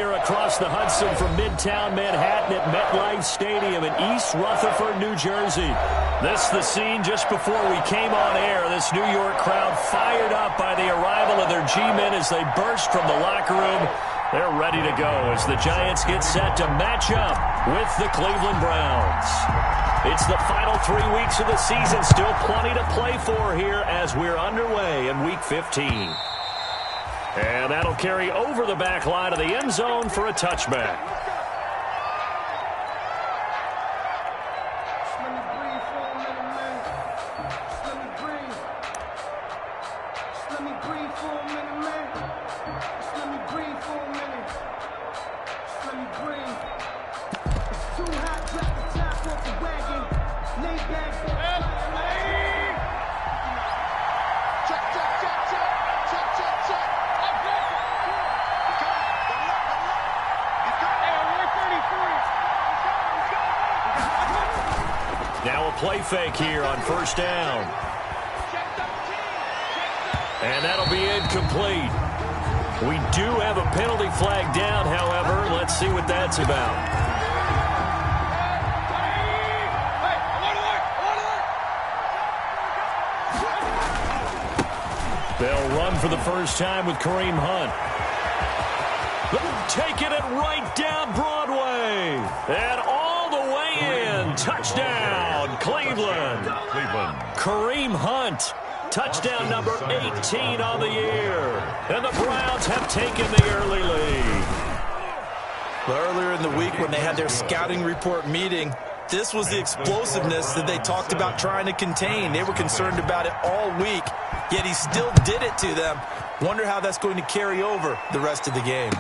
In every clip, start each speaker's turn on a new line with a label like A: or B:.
A: here across the Hudson from Midtown Manhattan at MetLife Stadium in East Rutherford, New Jersey. This is the scene just before we came on air. This New York crowd fired up by the arrival of their G-men as they burst from the locker room. They're ready to go as the Giants get set to match up with the Cleveland Browns. It's the final 3 weeks of the season. Still plenty to play for here as we're underway in Week 15. And that'll carry over the back line of the end zone for a touchback. Now a play fake here on first down. And that'll be incomplete. We do have a penalty flag down, however. Let's see what that's about. They'll run for the first time with Kareem Hunt. Taking it right down Broadway. And all the way in. Touchdown, Cleveland. Kareem Hunt. Touchdown number 18 on the year. And the Browns have taken the early lead.
B: Well, earlier in the week when they had their scouting report meeting, this was the explosiveness that they talked about trying to contain. They were concerned about it all week, yet he still did it to them. Wonder how that's going to carry over the rest of the game.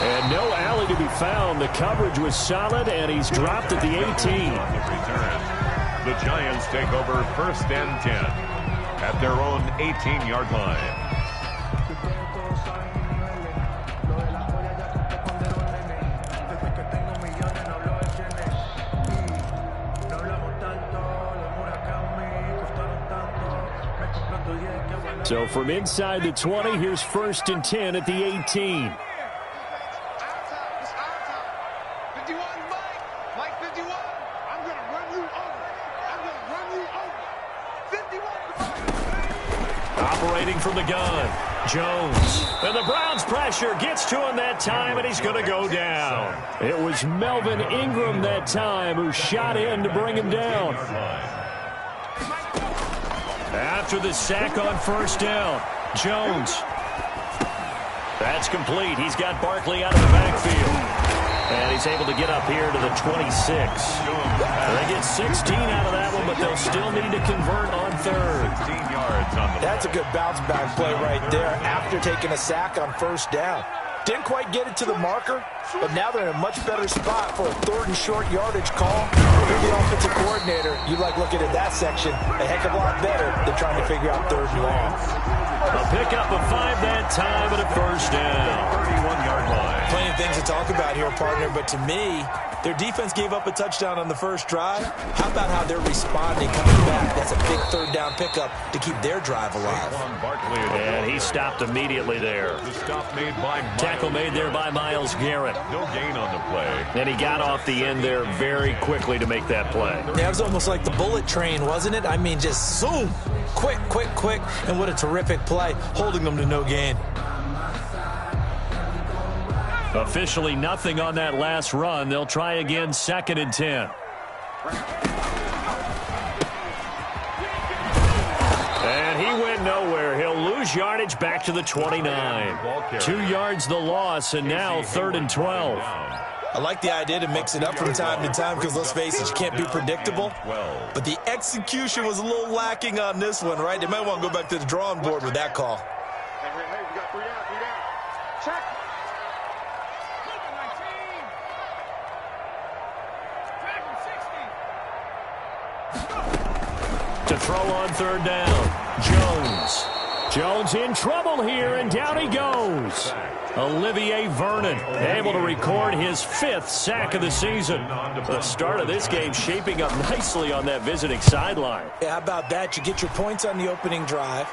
A: And no alley to be found. The coverage was solid, and he's dropped at the 18.
C: The Giants take over first and 10 at their own 18-yard line.
A: So from inside the 20, here's first and 10 at the 18. Operating from the gun, Jones. And the Browns pressure gets to him that time, and he's going to go down. It was Melvin Ingram that time who shot in to bring him down. After the sack on first down, Jones. That's complete. He's got Barkley out of the backfield. And he's able to get up here to the 26. They get 16 out of that one, but they'll still need to convert on third.
C: 16 yards on the
B: That's a good bounce back play right there after taking a sack on first down. Didn't quite get it to the marker, but now they're in a much better spot for a third and short yardage call. If you're the offensive coordinator, you like looking at that section a heck of a lot better than trying to figure out third and long.
A: A pickup of 5 that time and a first down.
C: 31-yard line.
B: Plenty of things to talk about here, partner, but to me, their defense gave up a touchdown on the first drive. How about how they're responding, coming back? That's a big third down pickup to keep their drive alive.
A: And he stopped immediately there.
C: The stop made by
A: Tackle made there by Myles Garrett.
C: No gain on the play.
A: And he got off the end there very quickly to make that play.
B: Yeah, it was almost like the bullet train, wasn't it? I mean, just zoom. Quick, quick, quick. And what a terrific play, holding them to no gain.
A: Officially nothing on that last run. They'll try again, second and 10. And he went nowhere. He'll lose yardage back to the 29. 2 yards the loss, and now third and 12.
B: I like the idea to mix it up from time to time because, let's face it, you can't be predictable. But the execution was a little lacking on this one, right? They might want to go back to the drawing board with that call.
D: Hey, we got 3 down. Check.
A: To throw on third down, Jones. Jones in trouble here, and down he goes. Olivier Vernon able to record his 5th sack of the season. The start of this game shaping up nicely on that visiting sideline.
B: Yeah, how about that? You get your points on the opening drive.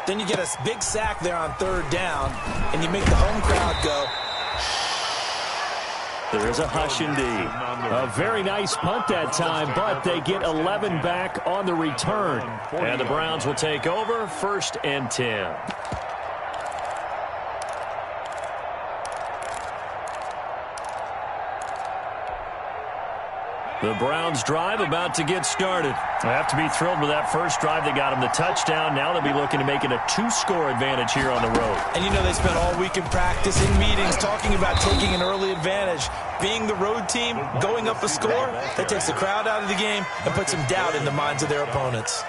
B: Then you get a big sack there on 3rd down, and you make the home crowd go.
A: There is a hush indeed. A very nice punt that time, but they get 11 back on the return. And the Browns will take over 1st and 10. The Browns drive about to get started. I have to be thrilled with that first drive. They got them the touchdown. Now they'll be looking to make it a 2-score advantage here on the road.
B: And you know they spent all week in practice, in meetings, talking about taking an early advantage. Being the road team, going up a score, that takes the crowd out of the game and puts some doubt in the minds of their opponents.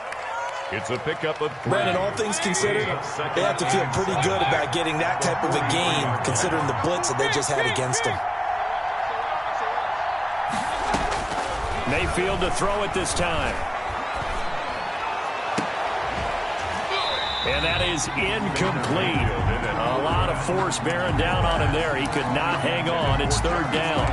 C: It's a pickup of 3.
B: Brandon, all things considered, they have to feel pretty good about getting that type of a game, considering the blitz that they just had against them.
A: Mayfield to throw it this time. And that is incomplete. A lot of force bearing down on him there. He could not hang on. It's 3rd down.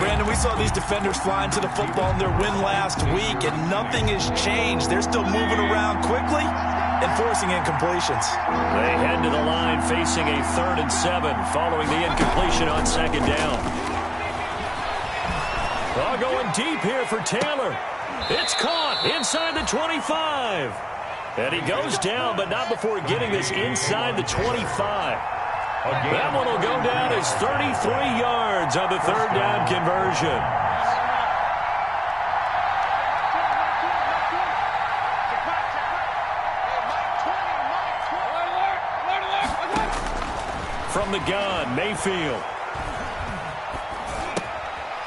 B: Brandon, we saw these defenders flying to the football in their win last week, and nothing has changed. They're still moving around quickly and forcing incompletions.
A: They head to the line facing a 3rd and 7 following the incompletion on 2nd down. Oh, going deep here for Taylor. It's caught inside the 25. And he goes down, but not before getting this inside the 25. That one will go down as 33 yards on the 3rd down conversion. From the gun, Mayfield.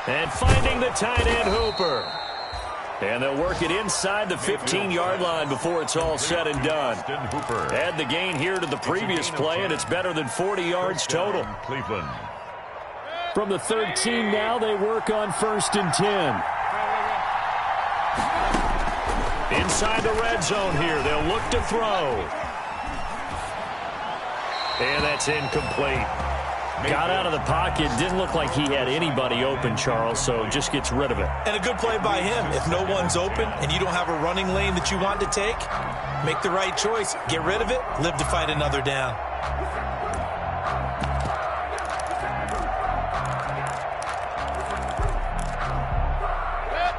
A: And finding the tight end, Hooper. And they'll work it inside the 15-yard line before it's all said and done. Add the gain here to the previous play, and it's better than 40 yards total.
C: Cleveland.
A: From the 13 now, they work on 1st and 10. Inside the red zone here, they'll look to throw. And that's incomplete. Got out of the pocket. Didn't look like he had anybody open, Charles, so just gets rid of it.
B: And a good play by him. If no one's open and you don't have a running lane that you want to take, make the right choice. Get rid of it. Live to fight another down.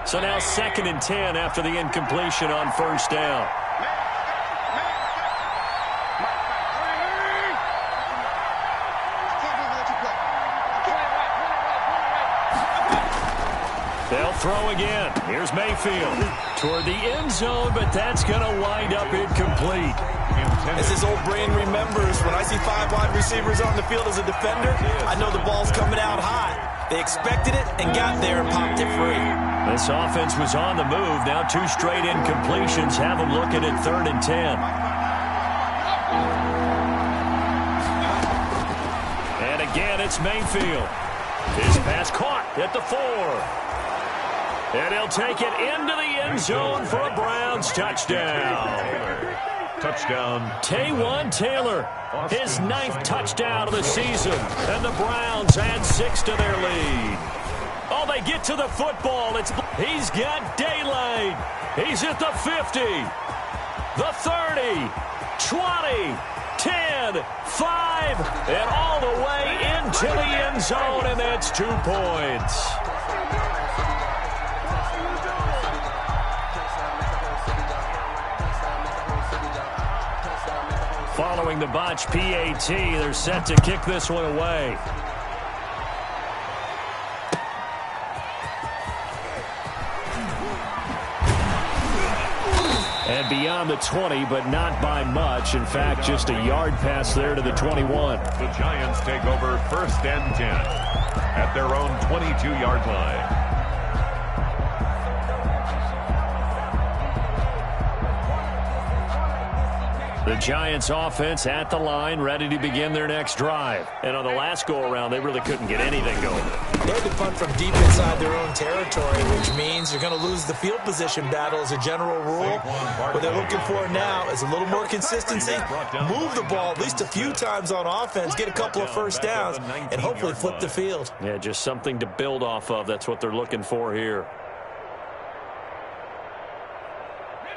A: So now 2nd and 10 after the incompletion on 1st down. They'll throw again. Here's Mayfield toward the end zone, but that's going to wind up incomplete.
B: As his old brain remembers, when I see 5 wide receivers on the field as a defender, I know the ball's coming out hot. They expected it and got there and popped it free.
A: This offense was on the move. Now 2 straight incompletions have them looking at 3rd and 10. And again, it's Mayfield. His pass caught at the 4. And he'll take it into the end zone for a Browns touchdown.
C: Touchdown.
A: Taywan Taylor, his 9th touchdown of the season. And the Browns add 6 to their lead. Oh, they get to the football. He's got daylight. He's at the 50, the 30, 20, 10, 5, and all the way into the end zone, and that's 2 points. Following the botch PAT, they're set to kick this one away. And beyond the 20, but not by much. In fact, just a yard pass there to the 21.
C: The Giants take over 1st and 10 at their own 22-yard line.
A: The Giants offense at the line, ready to begin their next drive. And on the last go-around, they really couldn't get anything going.
B: They had to punt from deep inside their own territory, which means you're going to lose the field position battle as a general rule. What they're looking for now is a little more consistency, move the ball at least a few times on offense, get a couple of first downs, and hopefully flip the field.
A: Yeah, just something to build off of. That's what they're looking for here.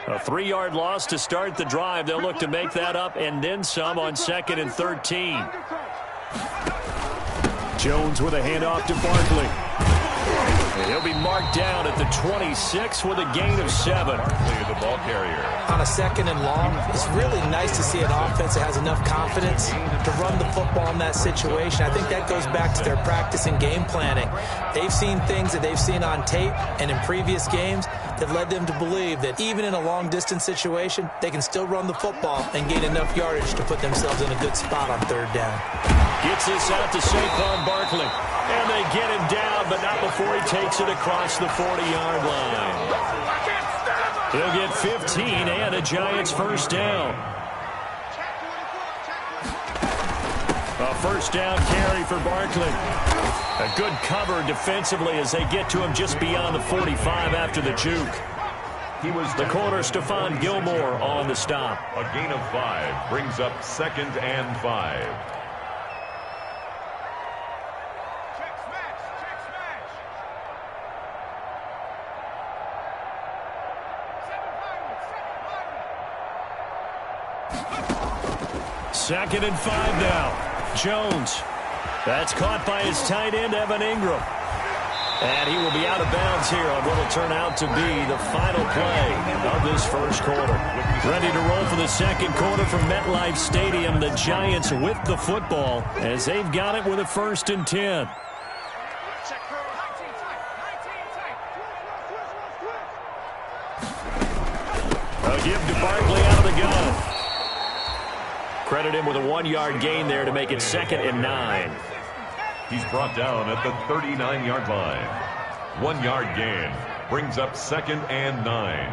A: A 3-yard loss to start the drive. They'll look to make that up and then some on 2nd and 13. Jones with a handoff to Barkley. And he'll be marked down at the 26 with a gain of 7.
C: Barkley, the ball carrier.
B: On a 2nd and long, it's really nice to see an offense that has enough confidence to run the football in that situation. I think that goes back to their practice and game planning. They've seen things that they've seen on tape and in previous games that led them to believe that even in a long-distance situation, they can still run the football and gain enough yardage to put themselves in a good spot on 3rd down.
A: Gets this out to Saquon Barkley. And they get him down, but not before he takes it across the 40-yard line. He'll get 15 and a Giants first down. A first down carry for Barkley. A good cover defensively as they get to him just beyond the 45 after the juke.
C: He was
A: the corner, Stephon Gilmore, on the stop.
C: A gain of 5 brings up 2nd and 5.
A: Second and 5 now. Jones. That's caught by his tight end, Evan Ingram. And he will be out of bounds here on what will turn out to be the final play of this first quarter. Ready to roll for the second quarter from MetLife Stadium. The Giants with the football as they've got it with a 1st and 10. A give to Barkley out of the gun. Credit him with a 1-yard gain there to make it 2nd and 9.
C: He's brought down at the 39-yard line. 1-yard gain brings up 2nd and 9.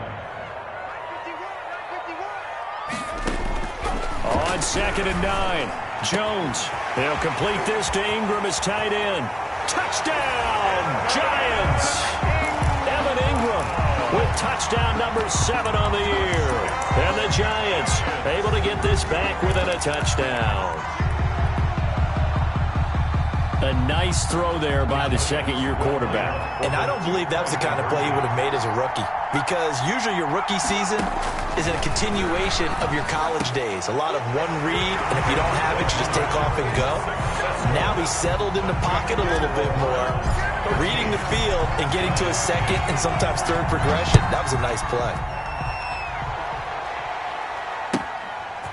A: On 2nd and 9, Jones. They'll complete this to Ingram as tight end. Touchdown, Giants! Evan Ingram with touchdown number 7 on the year. And the Giants able to get this back within a touchdown. A nice throw there by the second-year quarterback.
B: And I don't believe that was the kind of play he would have made as a rookie, because usually your rookie season is a continuation of your college days. A lot of one read, and if you don't have it, you just take off and go. Now he's settled in the pocket a little bit more, reading the field and getting to a 2nd and sometimes 3rd progression. That was a nice play.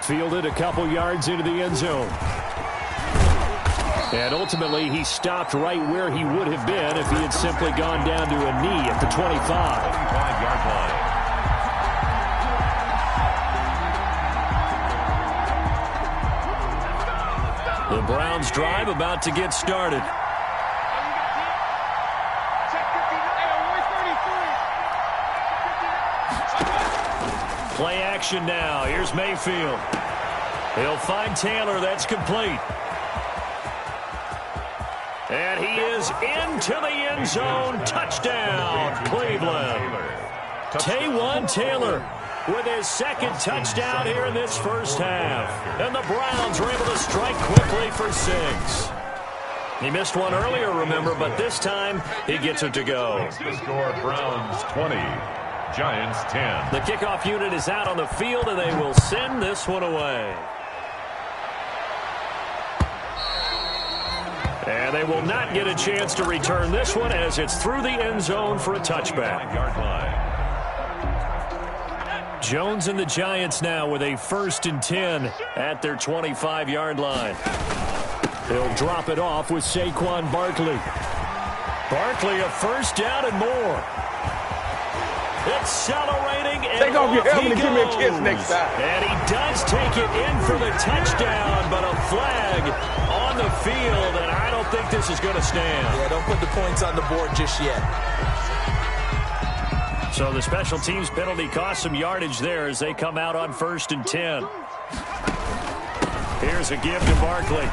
A: Fielded a couple yards into the end zone. And ultimately, he stopped right where he would have been if he had simply gone down to a knee at the 25.
C: 25-yard line.
A: The Browns' drive about to get started. Play action now. Here's Mayfield. He'll find Taylor. That's complete. And he is into the end zone. Touchdown, Cleveland. Taywan Taylor with his 2nd touchdown here in this first half. And the Browns are able to strike quickly for 6. He missed one earlier, remember, but this time he gets it to go.
C: The score, Browns 20, Giants 10.
A: The kickoff unit is out on the field, and they will send this one away. And they will not get a chance to return this one as it's through the end zone for a touchback. Jones and the Giants now with a 1st and 10 at their 25-yard line. They'll drop it off with Saquon Barkley. Barkley a first down and more. Accelerating, and
E: take off your helmet and
A: goes.
E: give me a kiss next time.
A: And he does take it in for the touchdown, but a flag on the field, and I don't think this is going to stand.
B: Yeah, don't put the points on the board just yet.
A: So the special teams penalty cost some yardage there as they come out on 1st and 10. Here's a give to Barkley.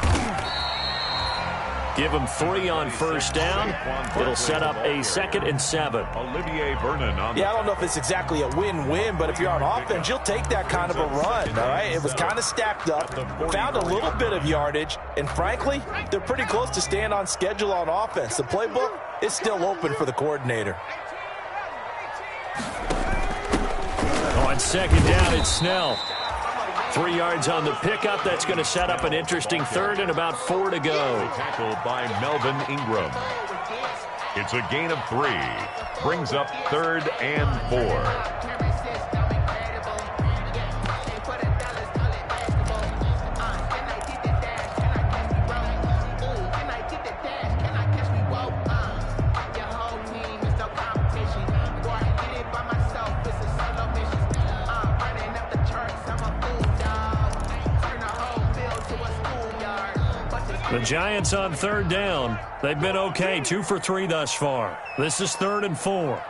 A: Give him 3 on first down. It'll set up a 2nd and 7.
C: Olivier Vernon on.
B: Yeah, I don't know if it's exactly a win-win, but if you're on offense, you'll take that kind of a run, all right? It was kind of stacked up, found a little bit of yardage, and frankly, they're pretty close to staying on schedule on offense. The playbook is still open for the coordinator.
A: On On second down, it's Snell. 3 yards on the pickup. That's going to set up an interesting third and about 4 to go.
C: Tackled by Melvin Ingram. It's a gain of 3. Brings up 3rd and 4.
A: The Giants on 3rd down. They've been okay, 2 for 3 thus far. This is 3rd and 4.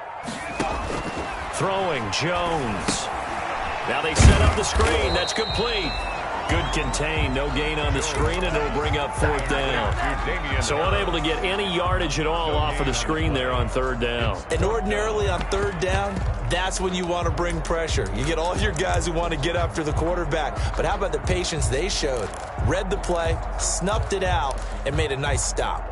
A: Throwing, Jones. Now they set up the screen. That's complete. Good contain. No gain on the screen, and it'll bring up 4th down. So unable to get any yardage at all off of the screen there on 3rd down.
B: And ordinarily on 3rd down, that's when you want to bring pressure. You get all your guys who want to get after the quarterback. But how about the patience they showed? Read the play, snuffed it out, and made a nice stop.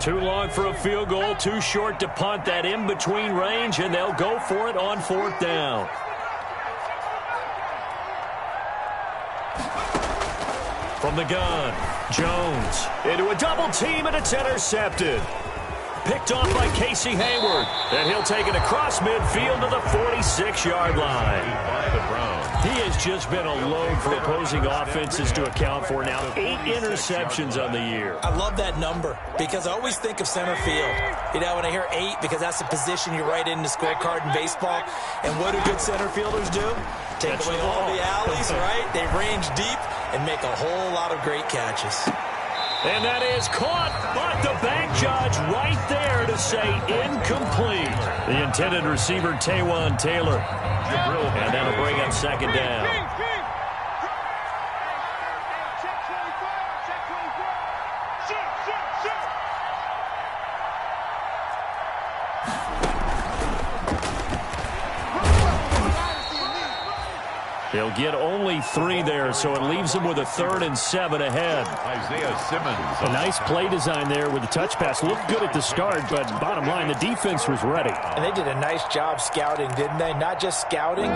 A: Too long for a field goal, too short to punt. That in-between range, and they'll go for it on 4th down. From the gun, Jones into a double team, and it's intercepted. Picked off by Casey Hayward, and he'll take it across midfield to the 46-yard line. He has just been a load for opposing offenses to account for now. 8 interceptions on the year.
B: I love that number because I always think of center field. You know, when I hear 8, because that's the position you write in the scorecard in baseball. And what do good center fielders do? Take away all the alleys, right? They range deep and make a whole lot of great catches.
A: And that is caught, but the bank judge right there to say incomplete. The intended receiver, Taywan Taylor. And that'll bring up 2nd down. They'll get only 3 there, so it leaves them with a 3rd and 7 ahead.
C: Isaiah Simmons.
A: A nice play design there with the touch pass. Looked good at the start, but bottom line, the defense was ready.
B: And they did a nice job scouting, didn't they? Not just scouting,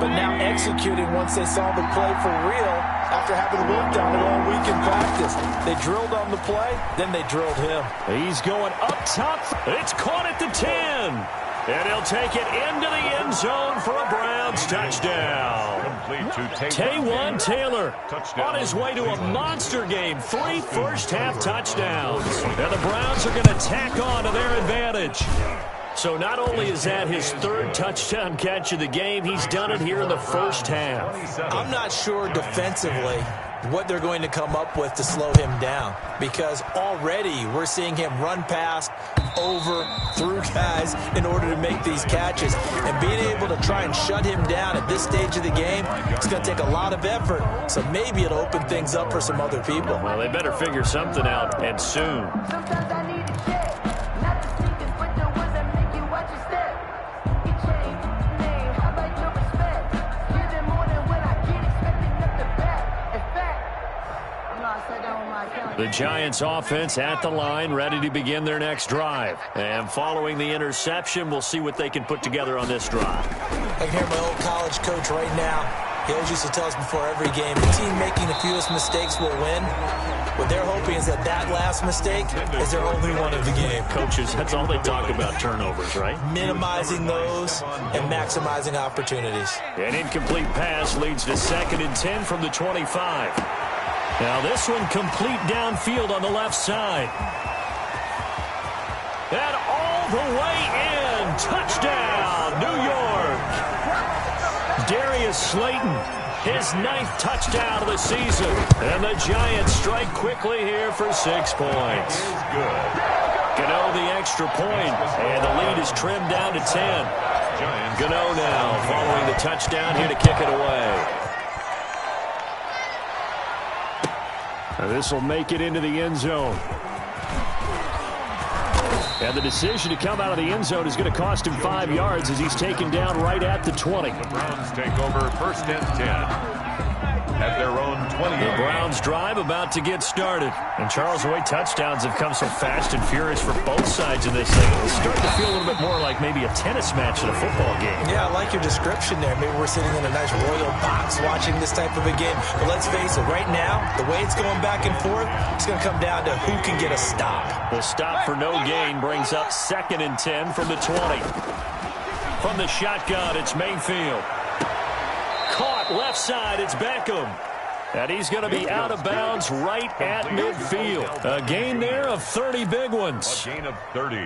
B: but now executing once they saw the play for real after having worked on it all week in practice. They drilled on the play, then they drilled him.
A: He's going up top. It's caught at the 10. And he'll take it into the end zone for a Browns touchdown. Taywan Taylor on his way to a monster game. 3 first-half touchdowns. And the Browns are going to tack on to their advantage. So not only is that his 3rd touchdown catch of the game, he's done it here in the first half.
B: I'm not sure defensively what they're going to come up with to slow him down, because already we're seeing him run past, over, through guys in order to make these catches. And being able to try and shut him down at this stage of the game, it's going to take a lot of effort. So maybe it'll open things up for some other people.
A: Well, they better figure something out, and soon.
E: Sometimes I need to check, not the sneakers, but the ones that make you watch your step. You change name, how about your respect? You're the morning when I get expecting nothing back. In fact, I'm not sat down with my account.
A: The Giants offense at the line, ready to begin their next drive. And following the interception, we'll see what they can put together on this drive.
B: I can hear my old college coach right now. He always used to tell us before every game, the team making the fewest mistakes will win. What they're hoping is that that last mistake is their only one of the game.
A: Coaches, that's all they talk about, turnovers, right?
B: Minimizing those and maximizing opportunities.
A: An incomplete pass leads to 2nd and 10 from the 25. Now this one complete downfield on the left side. And all the way in. Touchdown, New York. Darius Slayton, his 9th touchdown of the season. And the Giants strike quickly here for 6 points.
C: Good.
A: Gano the extra point, and the lead is trimmed down to 10. Gano now following the touchdown here to kick it away. This will make it into the end zone. And the decision to come out of the end zone is going to cost him 5 yards as he's taken down right at the 20.
C: The Browns take over 1st and 10 at their own
A: The Browns drive about to get started. And Charles, the way touchdowns have come so fast and furious for both sides of this thing, it's starting to feel a little bit more like maybe a tennis match in a football game.
B: Yeah, I like your description there. Maybe we're sitting in a nice royal box watching this type of a game. But let's face it, right now, the way it's going back and forth, it's going to come down to who can get a stop.
A: The stop for no gain brings up 2nd and 10 from the 20. From the shotgun, it's Mayfield. Caught left side, it's Beckham. And he's going to be out of bounds right at midfield. A gain there of 30 big ones.
C: A gain of 30.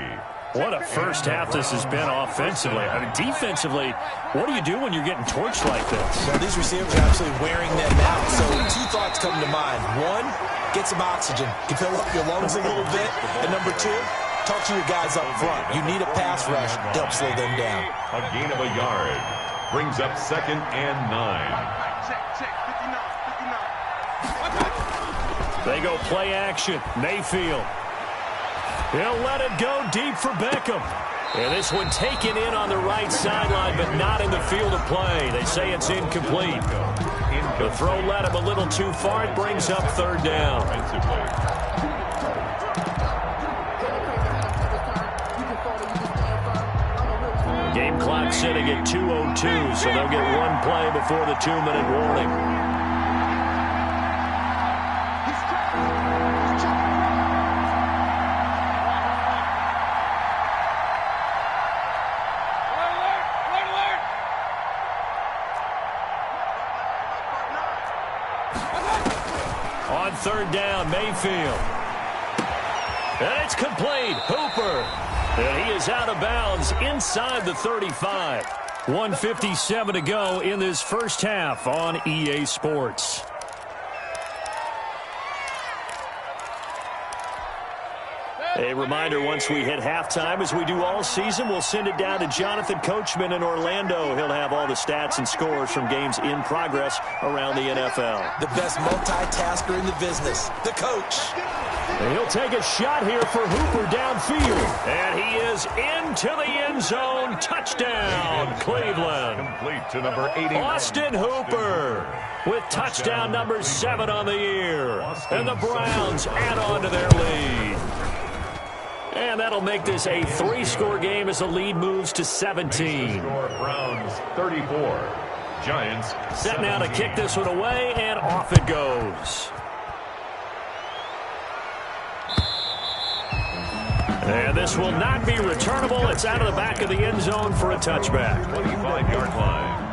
A: What a first half this has been offensively. I mean, defensively, what do you do when you're getting torched like this?
B: Well, these receivers are absolutely wearing them out. So 2 thoughts come to mind. 1, get some oxygen. You fill up your lungs a little bit. And number 2, talk to your guys up front. You need a pass rush to help slow them down.
C: A gain of a yard. Brings up 2nd and 9.
A: They go play action. Mayfield. He'll let it go deep for Beckham. And this one taken in on the right sideline, but not in the field of play. They say it's incomplete. The throw led him a little too far. It brings up 3rd down. The game clock sitting at 2:02, so they'll get 1 play before the 2-minute warning. On 3rd down, Mayfield. And it's complete. Hooper. And he is out of bounds inside the 35. 1:57 to go in this first half on EA Sports. A reminder, once we hit halftime, as we do all season, we'll send it down to Jonathan Coachman in Orlando. He'll have all the stats and scores from games in progress around the NFL.
B: The best multitasker in the business, the coach.
A: And he'll take a shot here for Hooper downfield. And he is into the end zone. Touchdown, Cleveland.
C: Complete to number 80.
A: Austin Hooper with touchdown number 7 on the year. And the Browns add on to their lead. And that'll make this a 3-score game as the lead moves to 17.
C: Browns 34. Giants
A: set now to kick this one away, and off it goes. And this will not be returnable. It's out of the back of the end zone for a touchback.
C: 25-yard line.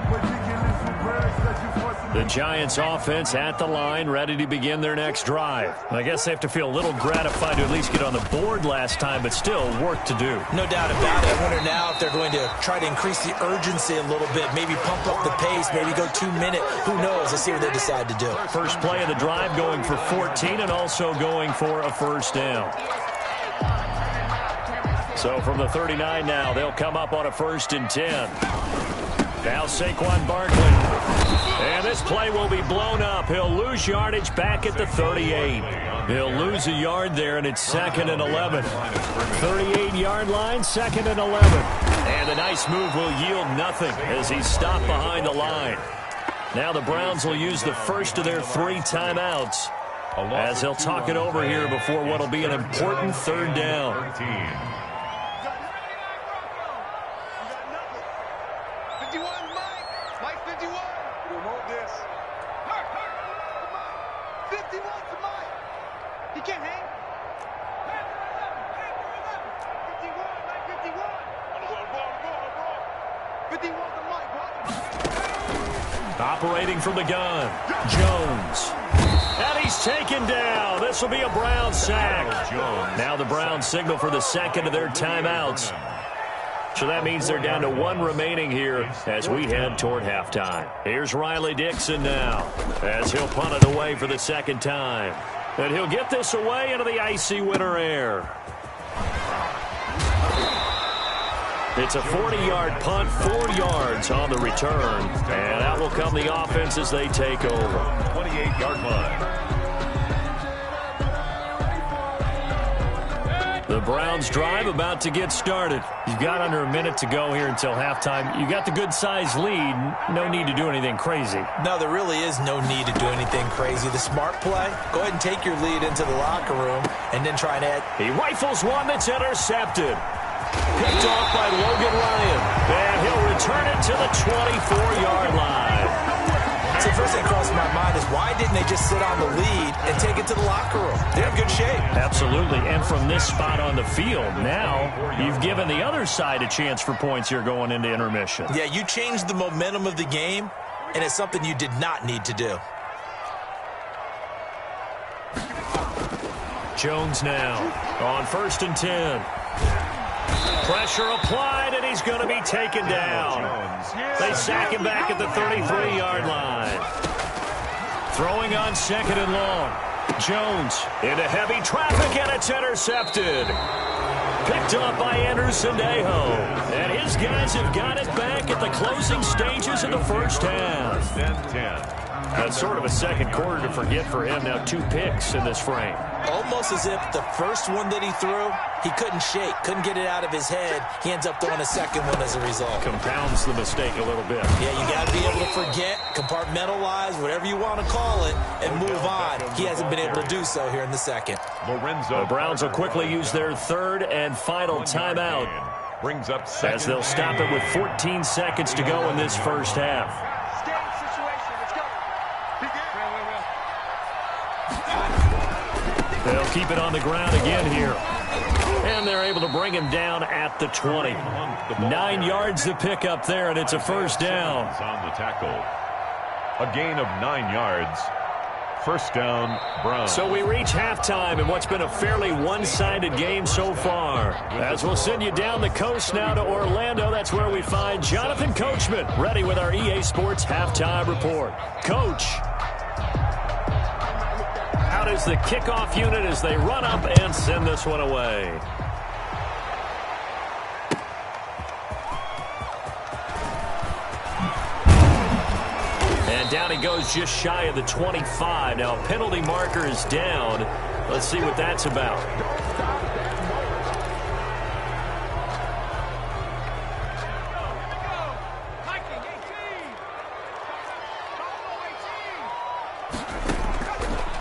A: The Giants offense at the line, ready to begin their next drive. I guess they have to feel a little gratified to at least get on the board last time, but still work to do.
B: No doubt about it. I wonder now if they're going to try to increase the urgency a little bit, maybe pump up the pace, maybe go 2-minute. Who knows? Let's see what they decide to do.
A: First play of the drive going for 14 and also going for a first down. So from the 39 now, they'll come up on a 1st and 10. Now Saquon Barkley. And this play will be blown up. He'll lose yardage back at the 38. He'll lose a yard there, and it's 2nd and 11. 38-yard line, 2nd and 11. And a nice move will yield nothing as he's stopped behind the line. Now the Browns will use the first of their 3 timeouts as he'll talk it over here before what will be an important 3rd down.
D: 51 to Mike.
A: Operating from the gun, Jones. And he's taken down. This will be a Brown sack. Now the Browns signal for the second of their timeouts. So that means they're down to 1 remaining here as we head toward halftime. Here's Riley Dixon now as he'll punt it away for the second time. And he'll get this away into the icy winter air. It's a 40-yard punt, 4 yards on the return. And that will come the offense as they take over. 28-yard line. The Browns drive about to get started. You've got under a minute to go here until halftime. You got the good-sized lead. No need to do anything crazy.
B: No, there really is no need to do anything crazy. The smart play, go ahead and take your lead into the locker room and then try and add.
A: He rifles one that's intercepted. Picked off by Logan Ryan. And he'll return it to the 24-yard line.
B: So the first thing that crossed my mind is why didn't they just sit on the lead and take it to the locker room? They're in good shape.
A: Absolutely. And from this spot on the field, now you've given the other side a chance for points here going into intermission.
B: Yeah, you changed the momentum of the game, and it's something you did not need to do.
A: Jones now on 1st and 10. Pressure applied, and he's going to be taken down. They sack him back at the 33-yard line. Throwing on 2nd and long. Jones into heavy traffic, and it's intercepted. Picked up by Anderson Dejo. And his guys have got it back at the closing stages of the first half.
C: 10-10.
A: That's sort of a second quarter to forget for him. Now 2 picks in this frame.
B: Almost as if the first one that he threw, he couldn't shake, couldn't get it out of his head. He ends up throwing a second one as a result.
A: Compounds the mistake a little bit.
B: Yeah, you got to be able to forget, compartmentalize, whatever you want to call it, and move on. He hasn't been able to do so here in the second.
A: The Browns will quickly use their 3rd and final timeout.
C: Brings up
A: as they'll stop it with 14 seconds to go in this first half. They'll keep it on the ground again here. And they're able to bring him down at the 20. 9 yards to pick up there, and it's a first down.
C: On the tackle. A gain of 9 yards. First down, Browns.
A: So we reach halftime in what's been a fairly one-sided game so far. As we'll send you down the coast now to Orlando, that's where we find Jonathan Coachman, ready with our EA Sports Halftime Report. Coach, out is the kickoff unit as they run up and send this one away. And down he goes just shy of the 25. Now a penalty marker is down. Let's see what that's about.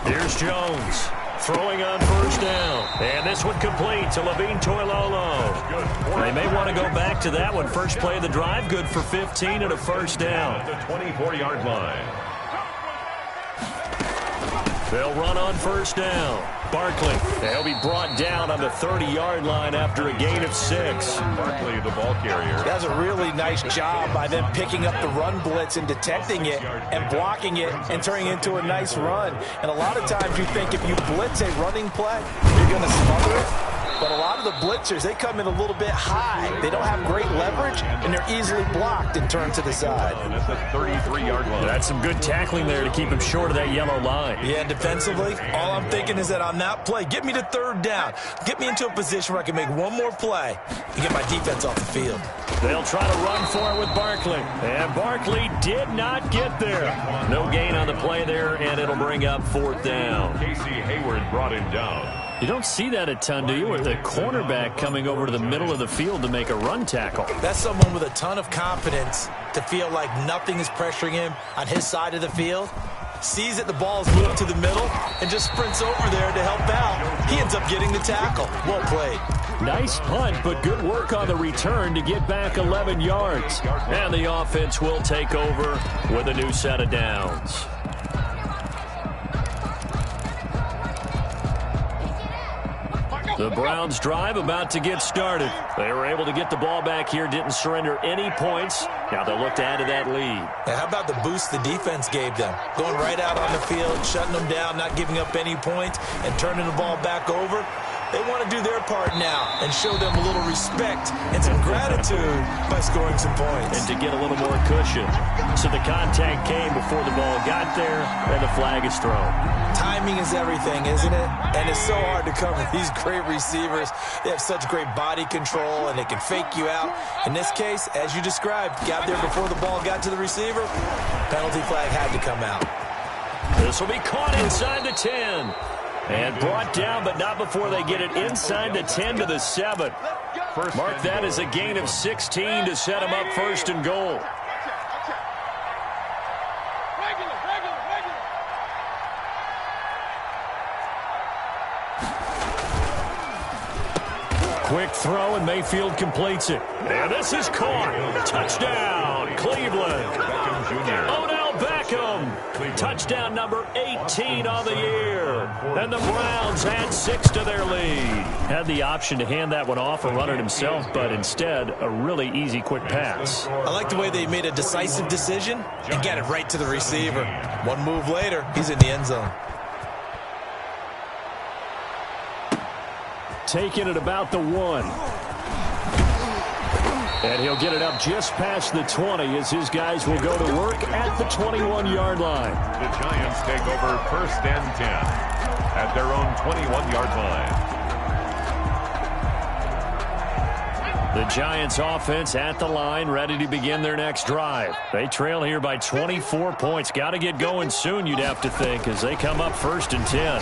A: Here's Jones throwing on first down. And this one complete to Levine Toilolo. They may want to go back to that one. First play of the drive, good for 15 and a first down.
C: The 24-yard line.
A: They'll run on first down. Barkley, they'll be brought down on the 30-yard line after a gain of 6.
C: Barkley, the ball carrier.
B: That's a really nice job by them picking up the run blitz and detecting it and blocking it and turning it into a nice run. And a lot of times you think if you blitz a running play, you're going to smother it. But a lot of the blitzers, they come in a little bit high. They don't have great leverage, and they're easily blocked and turned to the side.
C: That's the 33-yard line.
A: That's some good tackling there to keep him short of that yellow line.
B: Yeah, and defensively, all I'm thinking is that on that play, get me to 3rd down. Get me into a position where I can make one more play and get my defense off the field.
A: They'll try to run for it with Barkley. And Barkley did not get there. No gain on the play there, and it'll bring up 4th down.
C: Casey Hayward brought him down.
A: You don't see that a ton, do you? With the cornerback coming over to the middle of the field to make a run tackle.
B: That's someone with a ton of confidence to feel like nothing is pressuring him on his side of the field. Sees that the ball is moved to the middle and just sprints over there to help out. He ends up getting the tackle. Well played.
A: Nice punt, but good work on the return to get back 11 yards. And the offense will take over with a new set of downs. The Browns drive about to get started. They were able to get the ball back here, didn't surrender any points. Now they'll look to add to that lead.
B: Now, how about the boost the defense gave them? Going right out on the field, shutting them down, not giving up any points, and turning the ball back over. They want to do their part now and show them a little respect and some gratitude by scoring some points.
A: And to get a little more cushion. So the contact came before the ball got there, and the flag is thrown.
B: Timing is everything, isn't it? And it's so hard to cover these great receivers. They have such great body control, and they can fake you out. In this case, as you described, got there before the ball got to the receiver. Penalty flag had to come out.
A: This will be caught inside the 10. And brought down, but not before they get it inside the 10 to the 7. Mark that as a gain of 16 to set him up first and goal. Quick throw, and Mayfield completes it. And this is caught. Touchdown, Cleveland. Odell Beckham. Touchdown number 18 on the year. And the Browns add 6 to their lead. Had the option to hand that one off or run it himself, but instead, a really easy, quick pass.
B: I like the way they made a decisive decision and get it right to the receiver. One move later, he's in the end zone.
A: Taking it about the 1. And he'll get it up just past the 20 as his guys will go to work at the 21-yard line.
C: The Giants take over first and 10 at their own 21-yard line.
A: The Giants offense at the line, ready to begin their next drive. They trail here by 24 points. Got to get going soon, you'd have to think, as they come up first and 10.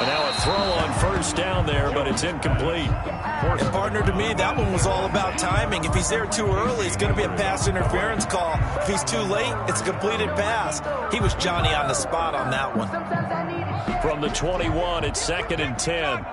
A: And now a throw on first down there, but it's incomplete.
B: And partner, to me, that one was all about timing. If he's there too early, it's going to be a pass interference call. If he's too late, it's a completed pass. He was Johnny on the spot on that one.
A: From the 21, it's second and 10.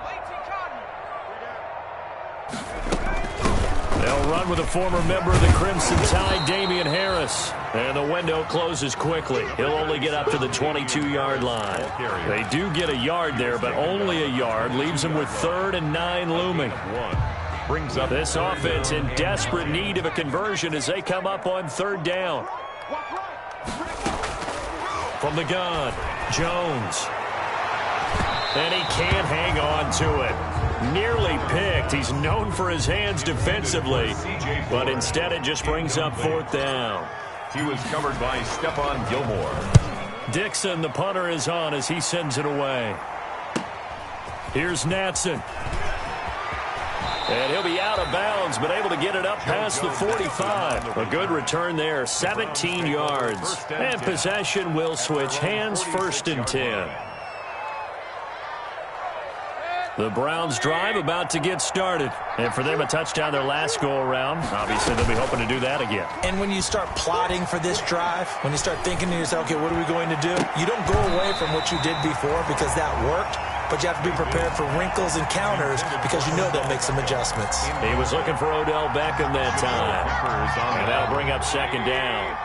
A: They'll run with a former member of the Crimson Tide, Damian Harris. And the window closes quickly. He'll only get up to the 22-yard line. They do get a yard there, but only a yard. Leaves them with 3rd and 9 looming.
C: Brings up
A: this offense in desperate need of a conversion as they come up on 3rd down. From the gun, Jones. And he can't hang on to it. Nearly picked. He's known for his hands defensively, but instead it just brings up 4th down.
C: He was covered by Stephon Gilmore.
A: Dixon, the punter, is on as he sends it away. Here's Natson. And he'll be out of bounds, but able to get it up past the 45. A good return there, 17 yards. And possession will switch hands, 1st and 10. The Browns drive about to get started. And for them, a touchdown their last go-around. Obviously, they'll be hoping to do that again.
B: And when you start plotting for this drive, when you start thinking to yourself, okay, what are we going to do? You don't go away from what you did before because that worked, but you have to be prepared for wrinkles and counters because you know they'll make some adjustments.
A: He was looking for Odell Beckham that time. And that'll bring up 2nd down.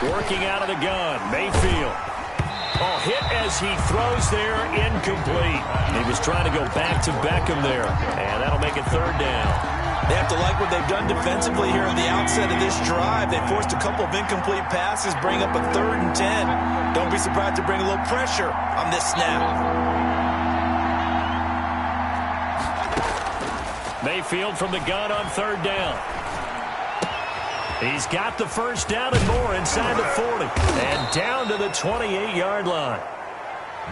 A: Working out of the gun, Mayfield. Oh, hit as he throws there, incomplete. He was trying to go back to Beckham there, and that'll make it 3rd down.
B: They have to like what they've done defensively here at the outset of this drive. They forced a couple of incomplete passes, bring up a 3rd and 10. Don't be surprised to bring a little pressure on this snap.
A: Mayfield from the gun on 3rd down. He's got the 1st down and more inside the 40. And down to the 28-yard line.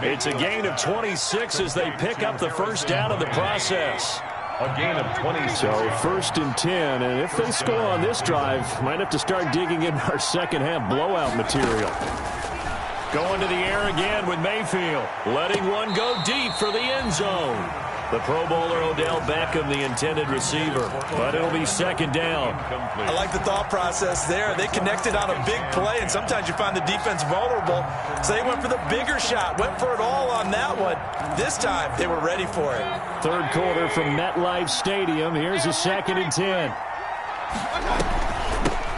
A: It's a gain of 26 as they pick up the 1st down in the process.
C: A gain of 26.
A: So 1st and 10. And if they score on this drive, might have to start digging in our second-half blowout material. Going to the air again with Mayfield. Letting one go deep for the end zone. The Pro Bowler Odell Beckham, the intended receiver. But it'll be 2nd down.
B: I like the thought process there. They connected on a big play, and sometimes you find the defense vulnerable. So they went for the bigger shot, went for it all on that one. This time, they were ready for it.
A: 3rd quarter from MetLife Stadium. Here's a 2nd and 10.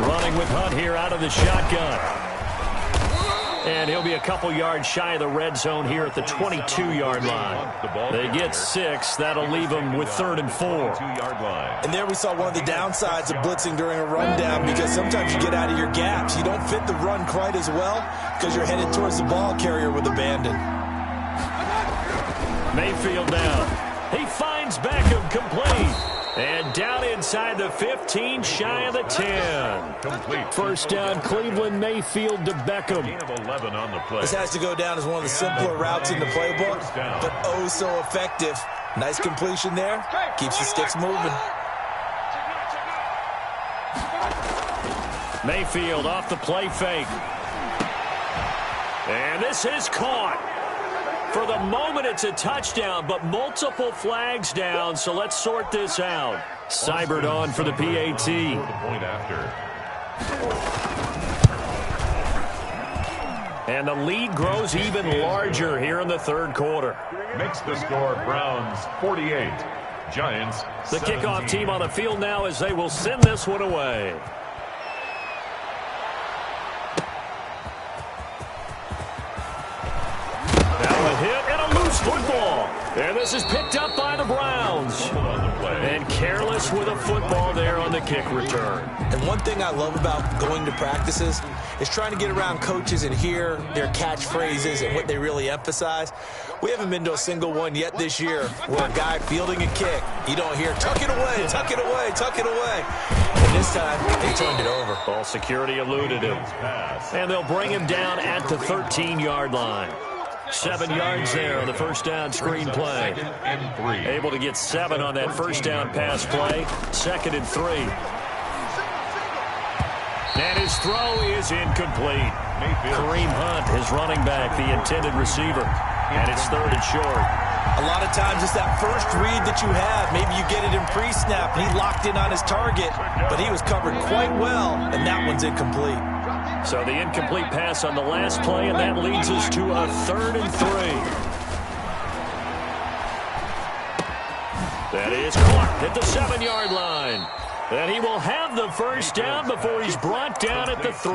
A: Running with Hunt here out of the shotgun. And he'll be a couple yards shy of the red zone here at the 22-yard line. They get 6. That'll leave them with 3rd and 4.
B: And there we saw one of the downsides of blitzing during a rundown because sometimes you get out of your gaps. You don't fit the run quite as well because you're headed towards the ball carrier with abandon.
A: Mayfield down. He finds Beckham complete. And down inside the 15, shy of the 10.
C: Complete.
A: 1st down, Cleveland, Mayfield to Beckham.
C: 11 on the play.
B: This has to go down as one of the simpler routes in the playbook, but oh so effective. Nice completion there. Keeps the sticks moving.
A: Mayfield off the play fake. And this is caught. For the moment, it's a touchdown, but multiple flags down, so let's sort this out. Seibert on for the PAT.
C: The point after.
A: And the lead grows even larger here in the third quarter.
C: Makes the score Browns 48, Giants
A: The
C: 17.
A: kickoff team on the field now as they will send this one away. Now a hit and a loose football. And this is picked up by the Browns. And careless with a football there on the kick return.
B: And one thing I love about going to practices is trying to get around coaches and hear their catchphrases and what they really emphasize. We haven't been to a single one yet this year where a guy fielding a kick, you don't hear, tuck it away, tuck it away, tuck it away. And this time, they turned it over.
A: Ball security eluded him. And they'll bring him down at the 13-yard line. 7 yards there on the first down screen play.
C: And 3.
A: Able to get 7 on that first down pass play. 2nd and 3. And his throw is incomplete. Kareem Hunt is running back, the intended receiver. And it's 3rd and short.
B: A lot of times it's that first read that you have. Maybe you get it in pre-snap. He locked in on his target, but he was covered quite well, and that one's incomplete.
A: So the incomplete pass on the last play, and that leads us to a 3rd and 3. That is caught at the 7-yard line. And he will have the first down before he's brought down at the 3.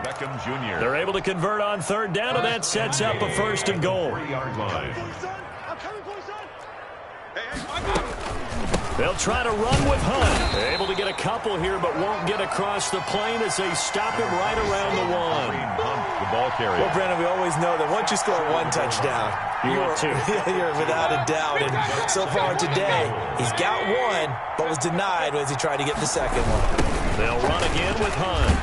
C: Beckham Jr.
A: They're able to convert on 3rd down, and that sets up a 1st and goal.
C: 3-yard line.
A: They'll try to run with Hunt. They're able to get a couple here, but won't get across the plane as they stop him right around the 1.
C: Hunt, the ball carrier.
B: Well, Brandon, we always know that once you score one touchdown,
A: You're
B: without a doubt. And so far today, he's got one, but was denied as he tried to get the second one.
A: They'll run again with Hunt.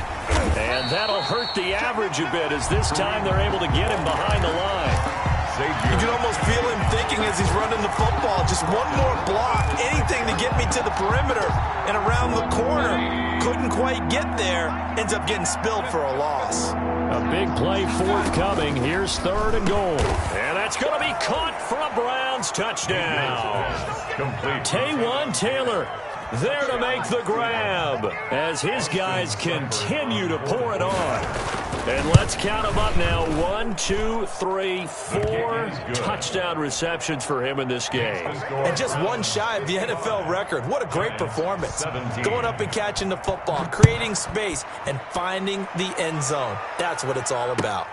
A: And that'll hurt the average a bit as this time they're able to get him behind the line.
B: You can almost feel him thinking as he's running the football, just one more block, anything to get me to the perimeter and around the corner. Couldn't quite get there, ends up getting spilled for a loss.
A: A big play forthcoming. Here's 3rd and goal. And that's going to be caught for a Browns touchdown.
C: Complete.
A: Taywan Taylor there to make the grab as his guys continue to pour it on. And let's count them up now. 1, 2, 3, 4 touchdown receptions for him in this game.
B: And just one shy of the NFL record. What a great performance. Going up and catching the football, creating space, and finding the end zone. That's what it's all about.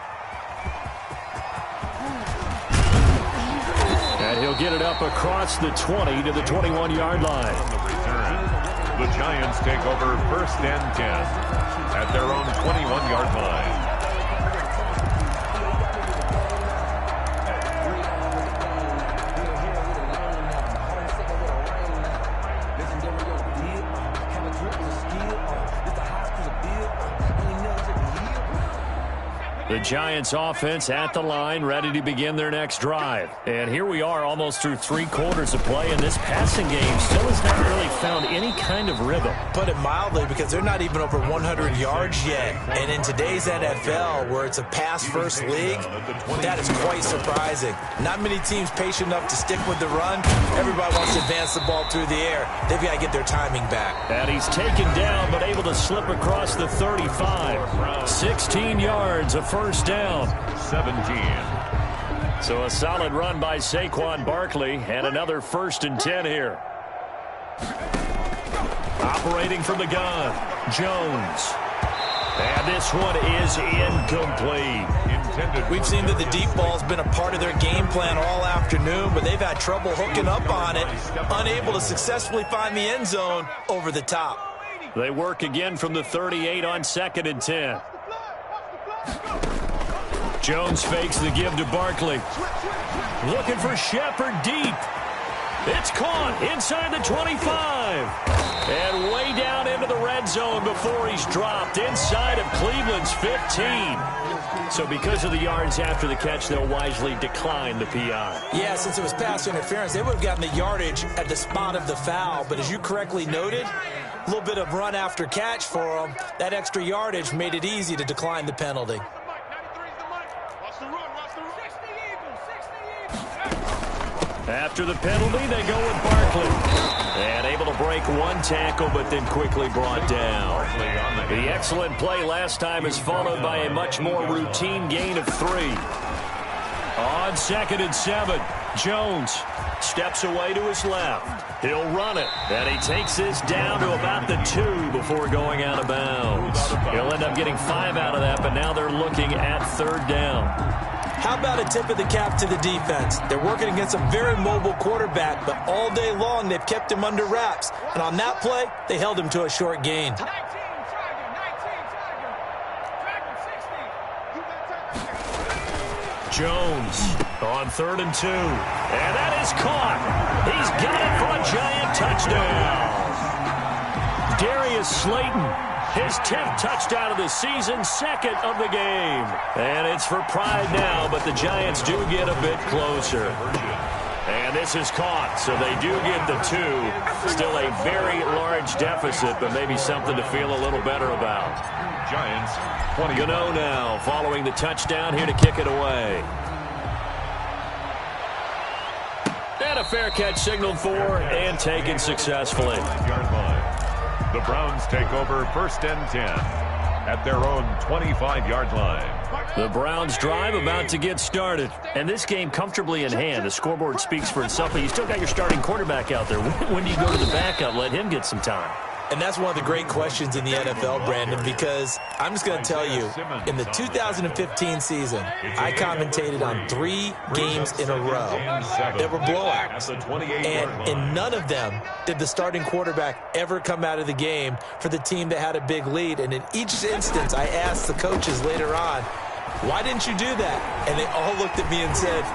A: And he'll get it up across the 20 to the 21-yard line.
C: On the return, the Giants take over 1st and 10 at their own 21-yard line.
A: The Giants offense at the line, ready to begin their next drive. And here we are almost through 3 quarters of play, and this passing game still has not really found any kind of rhythm.
B: Put it mildly, because they're not even over 100 yards yet. And in today's NFL, where it's a pass-first league, that is quite surprising. Not many teams patient enough to stick with the run. Everybody wants to advance the ball through the air. They've got to get their timing back.
A: And he's taken down, but able to slip across the 35. 16 yards, a first down.
C: 17.
A: So a solid run by Saquon Barkley, and another 1st and 10 here. Operating from the gun, Jones. And this one is incomplete.
B: We've seen that the deep ball's been a part of their game plan all afternoon, but they've had trouble hooking up on it, unable to successfully find the end zone over the top.
A: They work again from the 38 on 2nd and 10. Jones fakes the give to Barkley. Looking for Shepard deep. It's caught inside the 25. And way down into the red zone before he's dropped inside of Cleveland's 15. So because of the yards after the catch, they'll wisely decline the PI.
B: Yeah, since it was pass interference, they would have gotten the yardage at the spot of the foul. But as you correctly noted, A little bit of run after catch for him. That extra yardage made it easy to decline the penalty.
A: After the penalty, they go with Barkley. And able to break one tackle, but then quickly brought down. The excellent play last time is followed by a much more routine gain of 3. On 2nd and 7, Jones steps away to his left. He'll run it, and he takes this down to about the 2 before going out of bounds. He'll end up getting 5 out of that, but now they're looking at 3rd down.
B: How about a tip of the cap to the defense? They're working against a very mobile quarterback, but all day long they've kept him under wraps. And on that play, they held him to a short gain.
A: Jones on 3rd and 2. And that is caught. He's got it for a giant touchdown. Darius Slayton, his 10th touchdown of the season, 2nd of the game. And it's for pride now, but the Giants do get a bit closer. And this is caught, so they do get the 2. Still a very large deficit, but maybe something to feel a little better about.
C: Giants, 20.
A: Gano now following the touchdown here to kick it away. And a fair catch signaled for and taken successfully.
C: Yard line. The Browns take over 1st and 10 at their own 25-yard line.
A: The Browns drive about to get started. And this game comfortably in hand. The scoreboard speaks for itself, but you still got your starting quarterback out there. When do you go to the backup? Let him get some time.
B: And that's one of the great questions in the NFL, Brandon, because I'm just going to tell you, in the 2015 season, I commentated on 3 games in a row that were blowouts. And in none of them did the starting quarterback ever come out of the game for the team that had a big lead. And in each instance, I asked the coaches later on, why didn't you do that? And they all looked at me and said,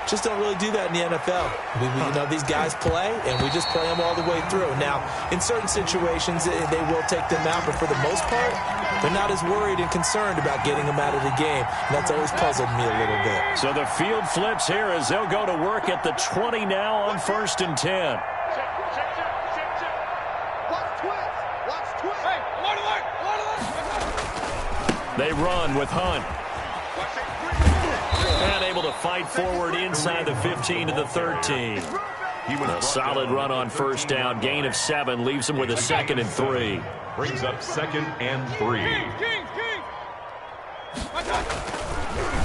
B: just don't really do that in the NFL. You know, these guys play, and we just play them all the way through. Now, in certain situations, they will take them out, but for the most part, they're not as worried and concerned about getting them out of the game. And that's always puzzled me a little bit.
A: So the field flips here as they'll go to work at the 20 now on 1st and 10. They run with Hunt. And able to fight forward inside the 15 to the 13. A solid run on 1st down. Gain of 7 leaves him with a 2nd and 3.
C: Brings up 2nd and 3.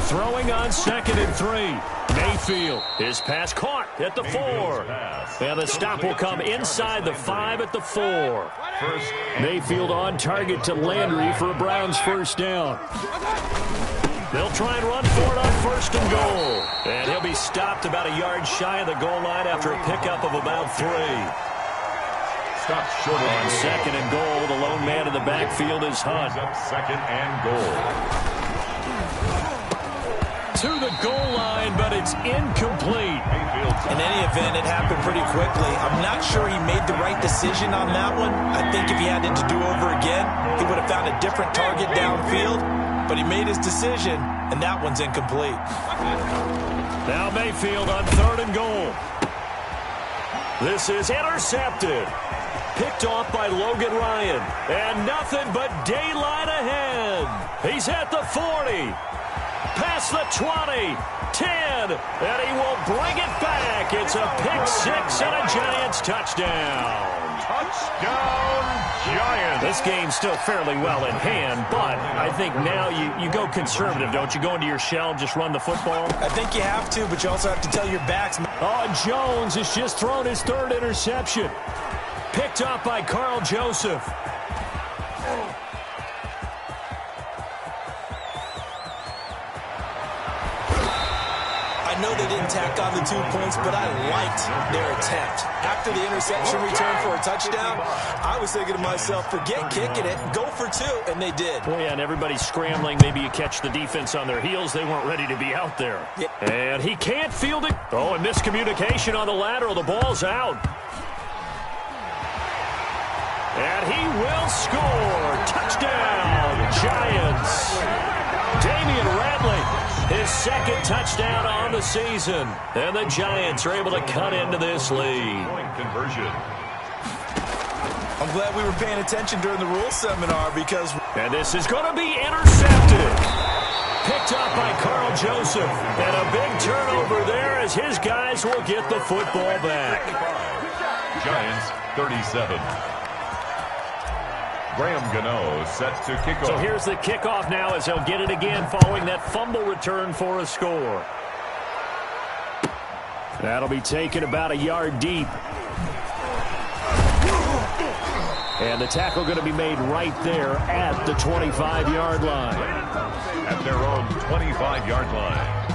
A: Throwing on 2nd and 3. Mayfield. His pass caught at the 4. And the stop will come inside the 5 at the 4. Mayfield on target to Landry for a Browns 1st down. They'll try and run for it on 1st and goal. And he'll be stopped about a yard shy of the goal line after a pickup of about 3.
C: Stop short
A: on 2nd and goal. The lone man in the backfield is Hunt.
C: 2nd and goal.
A: To the goal line, but it's incomplete.
B: In any event, it happened pretty quickly. I'm not sure he made the right decision on that one. I think if he had it to do over again, he would have found a different target downfield. But he made his decision, and that one's incomplete.
A: Now Mayfield on 3rd and goal. This is intercepted. Picked off by Logan Ryan. And nothing but daylight ahead. He's at the 40. Past the 20. 10. And he will bring it back. It's a pick 6 and a Giants touchdown.
C: Touchdown, Giants.
A: This game's still fairly well in hand, but I think now you go conservative, don't you? Go into your shell and just run the football?
B: I think you have to, but you also have to tell your backs.
A: Oh, Jones has just thrown his 3rd interception. Picked up by Carl Joseph.
B: I know they didn't tack on the 2 points, but I liked their attempt. After the interception return for a touchdown, I was thinking to myself, forget kicking it, go for 2, and they did.
A: Well, yeah, and everybody's scrambling. Maybe you catch the defense on their heels. They weren't ready to be out there. Yeah. And he can't field it. Oh, and miscommunication on the lateral. The ball's out. And he will score. Touchdown, Giants. Damian Ratley, his 2nd touchdown on the season. And the Giants are able to cut into this lead.
C: Point conversion.
B: I'm glad we were paying attention during the rules seminar because...
A: And this is going to be intercepted. Picked up by Carl Joseph. And a big turnover there as his guys will get the football back.
C: Giants 37. Graham Gano set to kick off.
A: So here's the kickoff now as they'll get it again following that fumble return for a score. That'll be taken about a yard deep. And the tackle going to be made right there at the 25-yard line.
C: At their own 25-yard line.